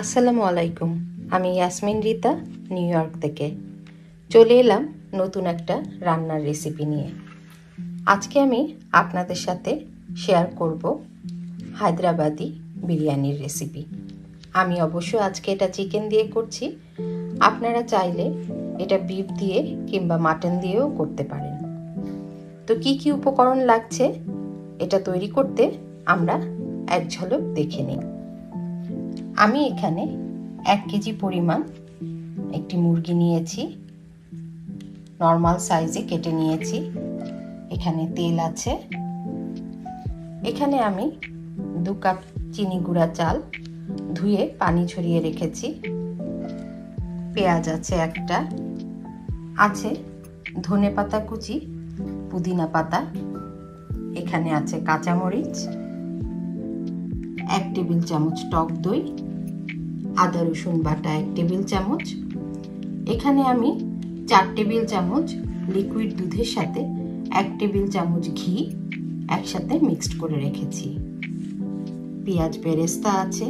আসসালামু আলাইকুম। আমি ইয়াসমিন রিতা, নিউ ইয়র্ক থেকে চলে এলাম নতুন একটা রান্নার রেসিপি নিয়ে। আজকে আমি আপনাদের সাথে শেয়ার করব হায়দ্রাবাদি বিরিয়ানির রেসিপি। আমি অবশ্য আজকে এটা চিকেন দিয়ে করছি, আপনারা চাইলে এটা বিফ দিয়ে কিংবা মাটন দিয়েও করতে পারেন। তো কি কি উপকরণ লাগছে এটা তৈরি করতে আমরা এক ঝলক দেখে নিই। আমি এখানে 1 কেজি পরিমাণ একটি মুরগি নিয়েছি, নর্মাল সাইজে কেটে নিয়েছি। এখানে তেল আছে। এখানে আমি 2 কাপ চিনি গুঁড়া চাল ধুয়ে পানি ঝরিয়ে রেখেছি। পেঁয়াজ আছে একটা, আছে ধনে পাতা কুচি, পুদিনা পাতা, এখানে আছে কাঁচামরিচ, 1 টেবিল চামচ টক দই, আদা রসুন বাটা 1 টেবিল চামচ। এখানে আমি 4 টেবিল চামচ লিকুইড দুধের সাথে 1 টেবিল চামচ ঘি একসাথে মিক্সড করে রেখেছি। পেঁয়াজ বেরেস্তা আছে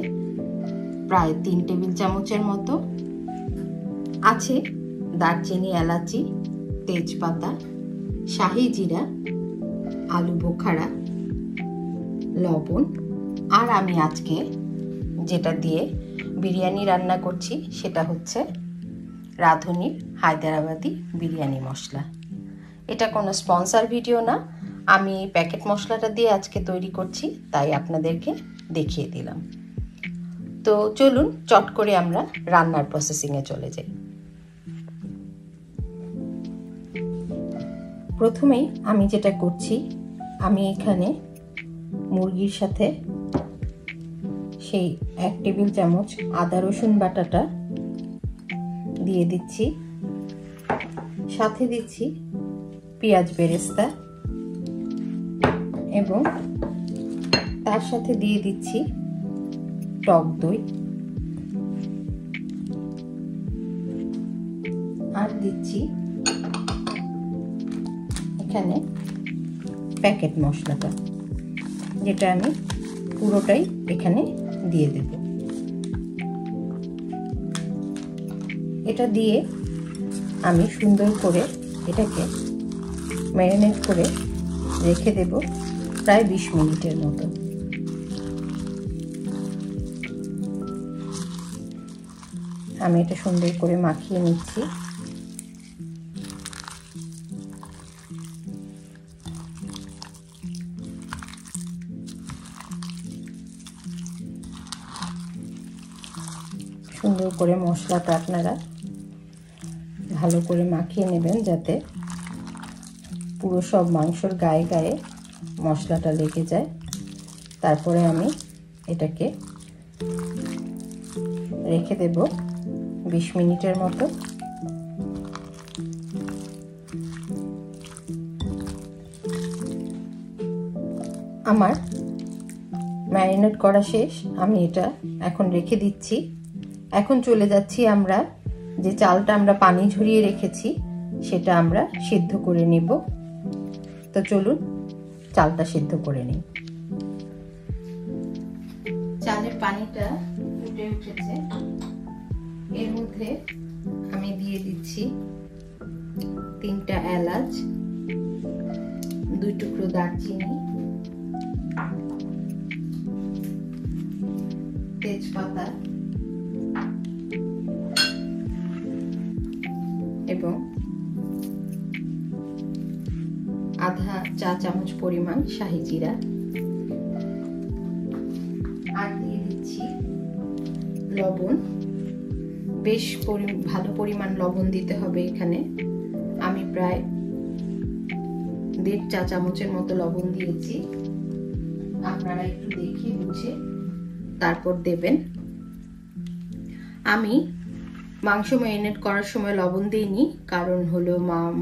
প্রায় 3 টেবিল চামচের মতো, আছে দারচিনি, এলাচি, তেজপাতা, শাহি জিরা, আলু বোখারা, লবণ। আর আমি আজকে যেটা দিয়ে বিরিয়ানি রান্না করছি সেটা হচ্ছে রাঁধুনির হায়দ্রাবাদি বিরিয়ানি মশলা। এটা কোনো স্পন্সর ভিডিও না, আমি প্যাকেট মশলাটা দিয়ে আজকে তৈরি করছি, তাই আপনাদেরকে দেখিয়ে দিলাম। তো চলুন চট করে আমরা রান্নার প্রসেসিংয়ে চলে যাই। প্রথমেই আমি যেটা করছি, আমি এখানে মুরগির সাথে সেই 1 টেবিল চামচ আদা রসুন বাটাটা দিয়ে দিচ্ছি, সাথে দিচ্ছি পেঁয়াজ বেরেস্তা এবং তার সাথে দিয়ে দিচ্ছি টক দই, আর দিচ্ছি এখানে প্যাকেট মশলাটা, যেটা আমি পুরোটাই এখানে দিয়ে দেব। এটা দিয়ে আমি সুন্দর করে এটাকে ম্যারিনেট করে রেখে দেব প্রায় 20 মিনিটের মতো। আমি এটা সুন্দর করে মাখিয়ে নিচ্ছি। সুন্দর করে মশলাটা আপনারা ভালো করে মাখিয়ে নেবেন, যাতে পুরো সব মাংসর গায়ে গায়ে মশলাটা লেগে যায়। তারপরে আমি এটাকে রেখে দেব 20 মিনিটের মতো। আমার ম্যারিনেট করা শেষ, আমি এটা এখন রেখে দিচ্ছি। এখন চলে যাচ্ছি আমরা যে চালটা আমরা পানি ঝরিয়ে রেখেছি সেটা আমরা সিদ্ধ করে নিব। তো চলুন চালটা সিদ্ধ করে নিই। চালের পানিটা ফুটে উঠেছে, এর মধ্যে আমি দিয়ে দিচ্ছি 3টা এলাচ, 2 টুকরো দারচিনি, তেজপাতা এবং আধা চা চামচ পরিমাণ শাহি জিরা, আর দিয়ে দিচ্ছি লবণ। বেশ ভালো পরিমাণ লবণ দিতে হবে এখানে। আমি প্রায় 1.5 চা চামচের মতো লবণ দিয়েছি, আপনারা একটু দেখে বুঝে তারপর দেবেন। আমি মাংস ম্যারিনেট করার সময় লবণ দিইনি, কারণ হলো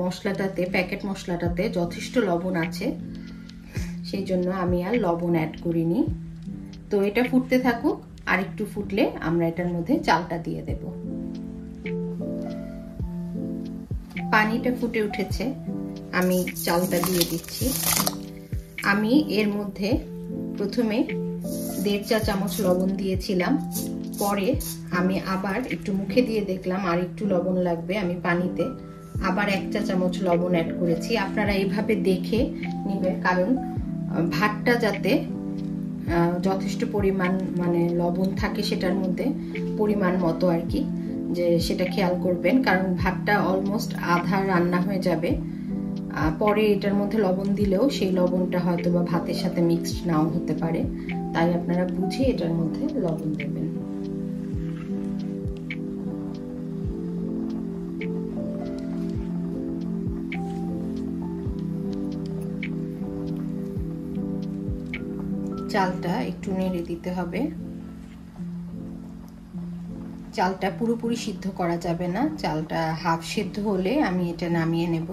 মশলাটাতে, প্যাকেট মশলাটাতে যথেষ্ট লবণ আছে, সেই জন্য আমি আর লবণ অ্যাড করিনি। তো এটা ফুটতে থাকুক, আর একটু ফুটলে আমরা এটার মধ্যে চালটা দিয়ে দেব। পানিটা ফুটে উঠেছে, আমি চালটা দিয়ে দিচ্ছি। আমি এর মধ্যে প্রথমে 1.5 চা চামচ লবণ দিয়েছিলাম, পরে আমি আবার একটু মুখে দিয়ে দেখলাম আর একটু লবণ লাগবে। আমি পানিতে আবার 1 চা চামচ লবণ অ্যাড করেছি। আপনারা এইভাবে দেখে নেবেন, কারণ ভাতটা যাতে যথেষ্ট পরিমাণ মানে লবণ থাকে সেটার মধ্যে, পরিমাণ মতো আর কি, যে সেটা খেয়াল করবেন, কারণ ভাতটা অলমোস্ট আধা রান্না হয়ে যাবে। পরে এটার মধ্যে লবণ দিলেও সেই লবণটা হয়তো বা ভাতের সাথে মিক্সড নাও হতে পারে, তাই আপনারা বুঝে এটার মধ্যে লবণ দেবেন। চালটা একটু নেড়ে দিতে হবে। চালটা পুরোপুরি সিদ্ধ করা যাবে না, চালটা হাফ সিদ্ধ হলে আমি এটা নামিয়ে নেব,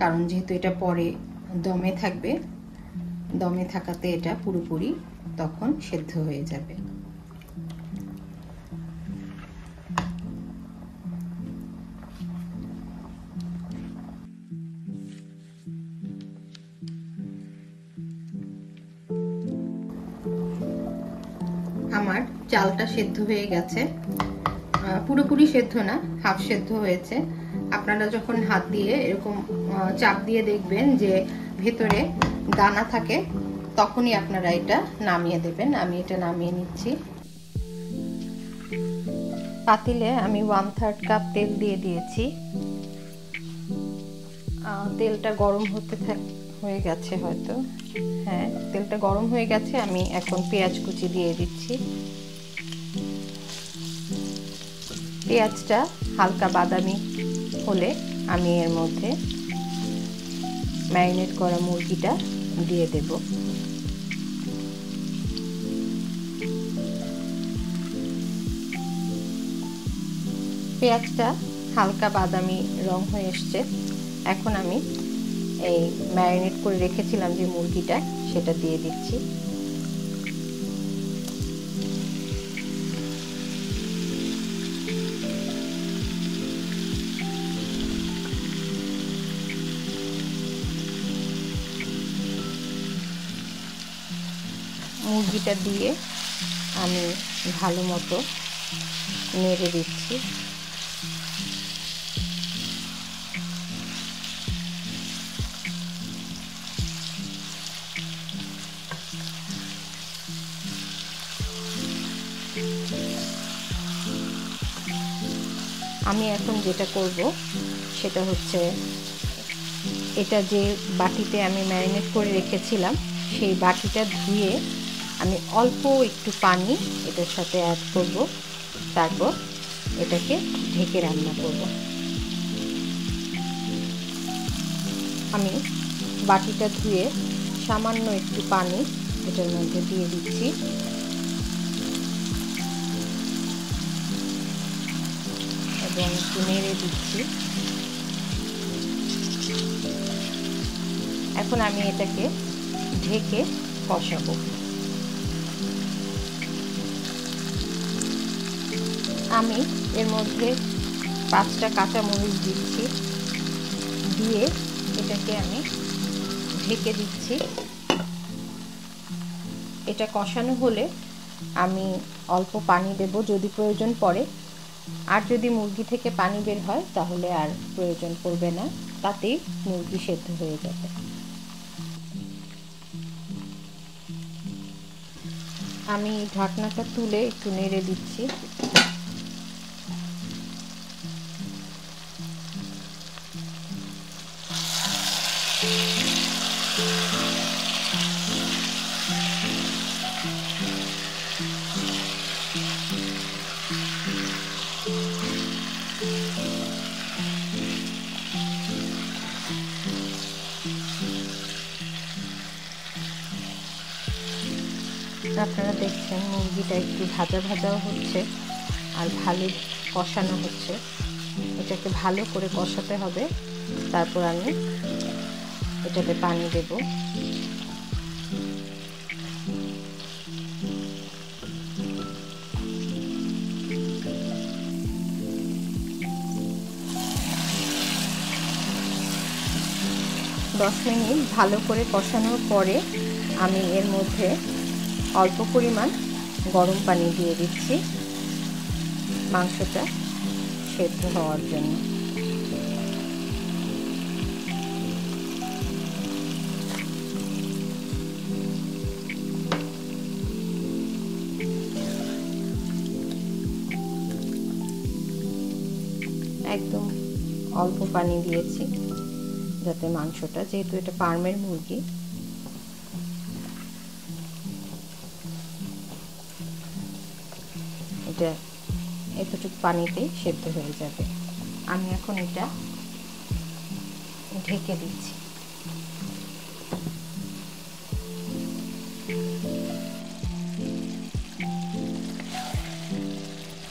কারণ যেহেতু এটা পরে দমে থাকবে, দমে থাকাতে এটা পুরোপুরি তখন সিদ্ধ হয়ে যাবে। আমার চালটা সেদ্ধ হয়ে গেছে, পুরোপুরি সেদ্ধ না, হাফ সেদ্ধ হয়েছে। আপনারা যখন হাত দিয়ে এরকম চাপ দিয়ে দেখবেন যে ভেতরে দানা থাকে, তখনই আপনারা এটা নামিয়ে দেবেন। আমি এটা নামিয়ে নিচ্ছি। পাতিলে আমি 1/3 কাপ তেল দিয়ে দিয়েছি। তেলটা গরম হয়ে গেছে হয়তো, হ্যাঁ তেলটা গরম হয়ে গেছে। আমি এখন পেঁয়াজ কুচি দিয়ে দিচ্ছি। পেঁয়াজটা হালকা বাদামি হলে আমি এর মধ্যে ম্যারিনেট করা মুরগিটা দিয়ে দেব। পেঁয়াজটা হালকা বাদামি রং হয়ে এসছে। এখন আমি এই ম্যারিনেট করে রেখেছিলাম যে মুরগিটা, সেটা দিয়ে দিচ্ছি। মুরগিটা দিয়ে আমি ভালো মতো নেড়ে দিচ্ছি। আমি এখন যেটা করব সেটা হচ্ছে, এটা যে বাটিতে আমি ম্যারিনেট করে রেখেছিলাম সেই বাটিটা ধুয়ে আমি অল্প একটু পানি এটার সাথে অ্যাড করব, তারপর এটাকে ঢেকে রান্না করব। আমি বাটিটা ধুয়ে সামান্য একটু পানি এটার মধ্যে দিয়ে দিচ্ছি। এবং একটু নেড়ে দিচ্ছি। এখন আমি এটাকে ঢেকে কষাবো। আমি এর মধ্যে 5টা কাঁচামরিচ দিচ্ছি, দিয়ে এটাকে আমি ঢেকে দিচ্ছি। এটা কষানো হলে আমি অল্প পানি দেব যদি প্রয়োজন পড়ে, আর যদি মুরগি থেকে পানি বের হয় তাহলে আর প্রয়োজন পড়বে না, তাতেই মুরগি সেদ্ধ হয়ে যাবে। আমি ঢাকনাটা তুলে একটু নেড়ে দিচ্ছি। আপনারা দেখছেন মুরগিটা একটু ভাজা ভাজাও হচ্ছে আর ভালো কষানো হচ্ছে। এটাকে ভালো করে কষাতে হবে, তারপর আমি এটাতে পানি দেব। দশ মিনিট ভালো করে কষানোর পরে আমি এর মধ্যে অল্প পরিমাণ গরম পানি দিয়ে দিচ্ছি। মাংসটা সেদ্ধ হওয়ার জন্য। একদম অল্প পানি দিয়েছি যাতে মাংসটা, যেহেতু এটা ফার্মের মুরগি, এটা এতটুকু পানিতেই সেদ্ধ হয়ে যাবে। আমি এখন এটা ঢেকে দিচ্ছি।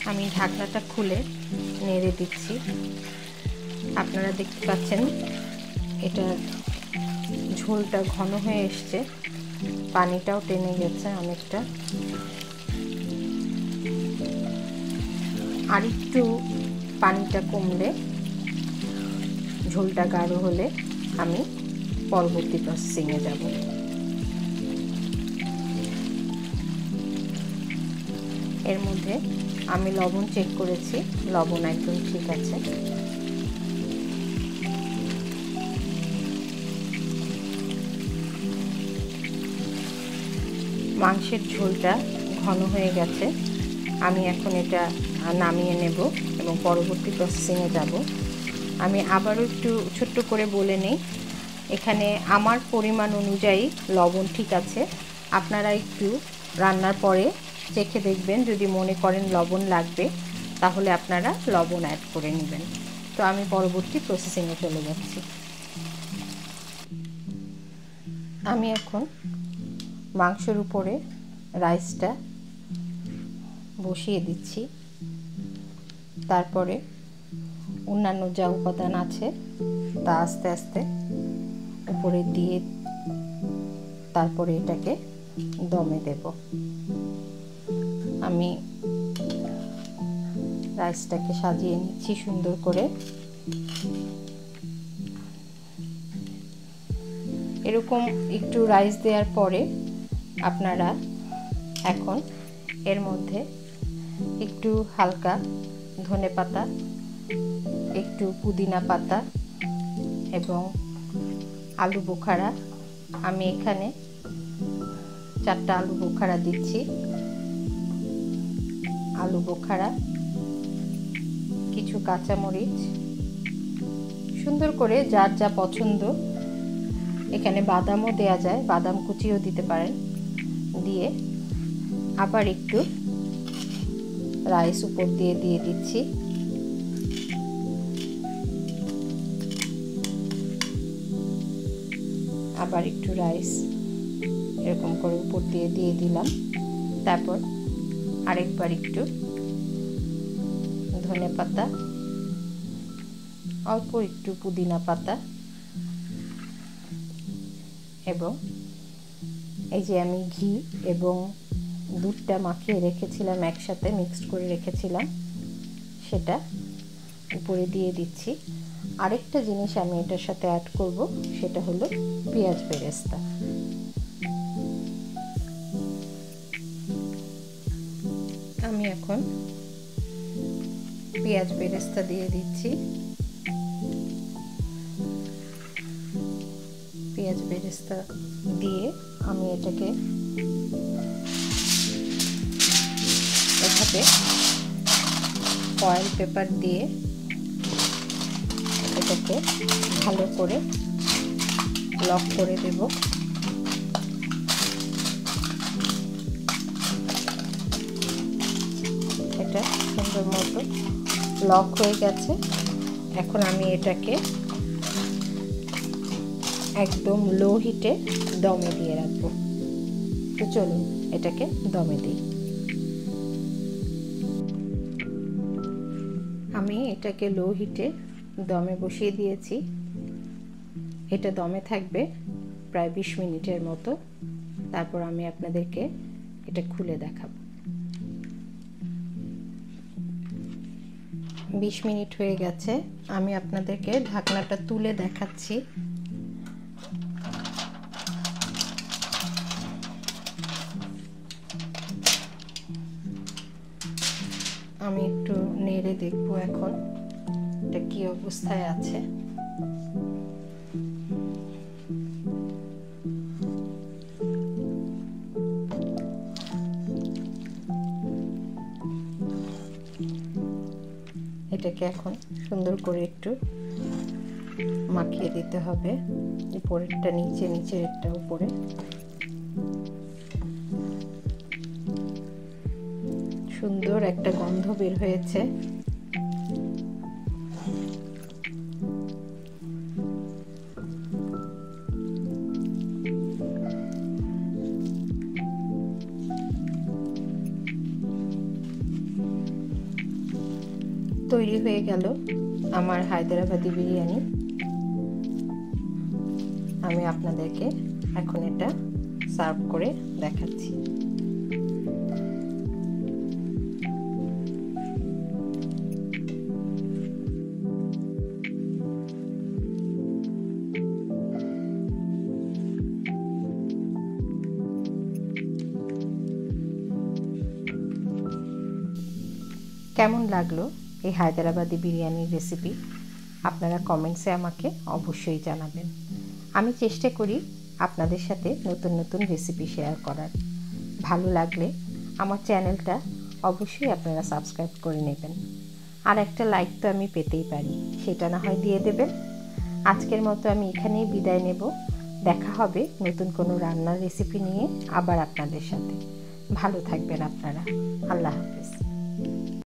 আমি ঢাকনাটা খুলে নেড়ে দিচ্ছি। আপনারা দেখতে পাচ্ছেন এটা ঝোলটা ঘন হয়ে এসছে, পানিটাও টেনে গেছে অনেকটা। আর একটু পানিটা কমলে, ঝোলটা গাঢ় হলে আমি পরবর্তী প্রসেসিংয়ে যাব। এর মধ্যে আমি লবণ চেক করেছি, লবণ একদম ঠিক আছে। মাংসের ঝোলটা ঘন হয়ে গেছে। আমি এখন এটা নামিয়ে নেব এবং পরবর্তী প্রসেসিংয়ে যাব। আমি আবারও একটু ছোট্ট করে বলে নেই, এখানে আমার পরিমাণ অনুযায়ী লবণ ঠিক আছে। আপনারা একটু রান্নার পরে চেখে দেখবেন, যদি মনে করেন লবণ লাগবে তাহলে আপনারা লবণ অ্যাড করে নেবেন। তো আমি পরবর্তী প্রসেসিংয়ে চলে যাচ্ছি। আমি এখন মাংসের উপরে রাইসটা বসিয়ে দিচ্ছি। তারপরে অন্যান্য যা উপাদান আছে তা আস্তে আস্তে উপরে দিয়ে তারপরে এটাকে দমে দেব। আমি রাইসটাকে সাজিয়ে নিচ্ছি সুন্দর করে। এরকম একটু রাইস দেওয়ার পরে আপনারা এখন এর মধ্যে একটু হালকা ধনেপাতা, একটু পুদিনা পাতা এবং আলু বোখারা, আমি এখানে 4টা আলু বোখারা দিচ্ছি। আলু বোখারা, কিছু কাঁচামরিচ, সুন্দর করে যার যা পছন্দ, এখানে বাদামও দেয়া যায়, বাদাম কুচিও দিতে পারেন, দিয়ে আবার একটু রাইস উপর দিয়ে দিচ্ছি। আবার একটু রাইস এরকম করে উপর দিয়ে দিলাম। তারপর আরেকবার একটু ধনেপাতা, অল্প একটু পুদিনা পাতা এবং এই যে আমি ঘি এবং দুধটা মাখিয়ে রেখেছিলাম, একসাথে মিক্সড করে রেখেছিলাম, সেটা উপরে দিয়ে দিচ্ছি। আরেকটা জিনিস আমি এটার সাথে অ্যাড করব, সেটা হলো পেঁয়াজ বেরেস্তা। আমি এখন পেঁয়াজ বেরেস্তা দিয়ে দিচ্ছি। পেঁয়াজ বেরেস্তা দিয়ে আমি এটাকে এভাবে ফয়েল পেপার দিয়ে এটাকে ভালো করে লক করে দেব। এটা সুন্দর মতো লক হয়ে গেছে। এখন আমি এটাকে একদম লো হিটে দমে দিয়ে রাখবো। তো চলুন এটাকে দমে দিই। আমি এটাকে লো হিটে দমে বসিয়ে দিয়েছি। এটা দমে থাকবে প্রায় 20 মিনিটের মতো। তারপর আমি আপনাদেরকে এটা খুলে দেখাবো। 20 মিনিট হয়ে গেছে। আমি আপনাদেরকে ঢাকনাটা তুলে দেখাচ্ছি। আমি একটু নেড়ে দেখবো এখন এটা কি অবস্থায় আছে। এটাকে এখন সুন্দর করে একটু মাখিয়ে দিতে হবে, উপরেরটা নিচে, নিচেরটা উপরে। সুন্দর একটা গন্ধ বের হয়েছে। তৈরি হয়ে গেল আমার হায়দ্রাবাদি বিরিয়ানি। আমি আপনাদেরকে এখন এটা সার্ভ করে দেখাচ্ছি। কেমন লাগলো এই হায়দ্রাবাদি বিরিয়ানির রেসিপি আপনারা কমেন্টসে আমাকে অবশ্যই জানাবেন। আমি চেষ্টা করি আপনাদের সাথে নতুন নতুন রেসিপি শেয়ার করার। ভালো লাগলে আমার চ্যানেলটা অবশ্যই আপনারা সাবস্ক্রাইব করে নেবেন। আর একটা লাইক তো আমি পেতেই পারি, সেটা না হয় দিয়ে দেবেন। আজকের মতো আমি এখানেই বিদায় নেব। দেখা হবে নতুন কোনো রান্নার রেসিপি নিয়ে আবার আপনাদের সাথে। ভালো থাকবেন আপনারা। আল্লাহ হাফেজ।